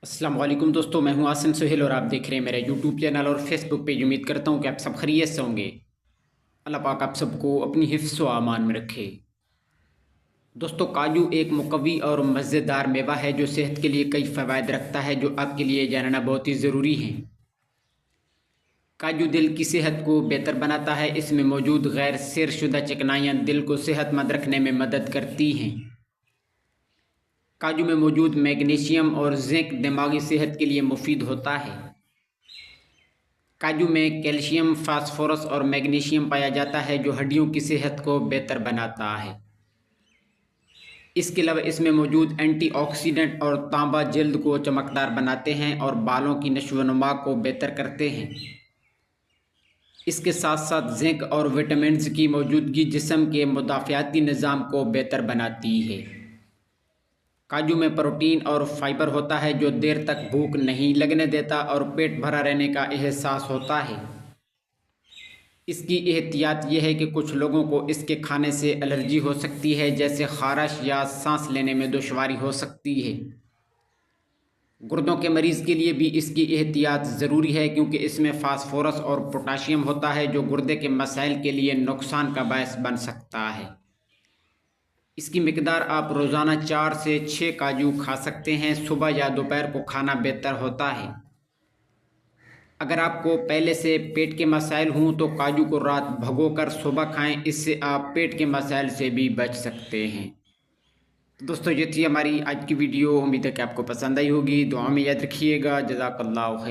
السلام علیکم دوستو، میں ہوں آسن سہیل اور آپ دیکھ رہے ہیں میرا یوٹیوب چینل اور فیس بک پیج۔ امید کرتا ہوں کہ آپ سب خیریت سے ہوں گے۔ اللہ پاک آپ سب کو اپنی حفظ و امان میں رکھے۔ دوستو، کاجو ایک مقوی اور مزیدار میوہ ہے جو صحت کے لیے کئی فوائد رکھتا ہے، جو آپ کے لیے جاننا بہت ہی ضروری ہے۔ کاجو دل کی صحت کو بہتر بناتا ہے۔ اس میں موجود غیر سیر شدہ چکنائیاں دل کو صحت مند رکھنے میں مدد کرتی ہیں۔ کاجو میں موجود میگنیشیم اور زنک دماغی صحت کے لیے مفید ہوتا ہے۔ کاجو میں کیلشیم، فاسفورس اور میگنیشیم پایا جاتا ہے جو ہڈیوں کی صحت کو بہتر بناتا ہے۔ اس کے علاوہ اس میں موجود اینٹی آکسیڈنٹ اور تانبا جلد کو چمکدار بناتے ہیں اور بالوں کی نشو و نما کو بہتر کرتے ہیں۔ اس کے ساتھ ساتھ زنک اور وٹامنز کی موجودگی جسم کے مدافعاتی نظام کو بہتر بناتی ہے۔ کاجو میں پروٹین اور فائبر ہوتا ہے جو دیر تک بھوک نہیں لگنے دیتا اور پیٹ بھرا رہنے کا احساس ہوتا ہے۔ اس کی احتیاط یہ ہے کہ کچھ لوگوں کو اس کے کھانے سے الرجی ہو سکتی ہے، جیسے خارش یا سانس لینے میں دشواری ہو سکتی ہے۔ گردوں کے مریض کے لیے بھی اس کی احتیاط ضروری ہے کیونکہ اس میں فاسفورس اور پوٹاشیم ہوتا ہے جو گردے کے مسائل کے لیے نقصان کا باعث بن سکتا ہے۔ اس کی مقدار آپ روزانہ 4 سے 6 کاجو کھا سکتے ہیں۔ صبح یا دوپہر کو کھانا بہتر ہوتا ہے۔ اگر آپ کو پہلے سے پیٹ کے مسائل ہوں تو کاجو کو رات بھگو کر صبح کھائیں، اس سے آپ پیٹ کے مسائل سے بھی بچ سکتے ہیں۔ دوستو، یہ تھی ہماری آج کی ویڈیو۔ امید ہے کہ آپ کو پسند آئی ہوگی۔ دعا میں یاد رکھیے گا۔ جزاک اللہ خیر۔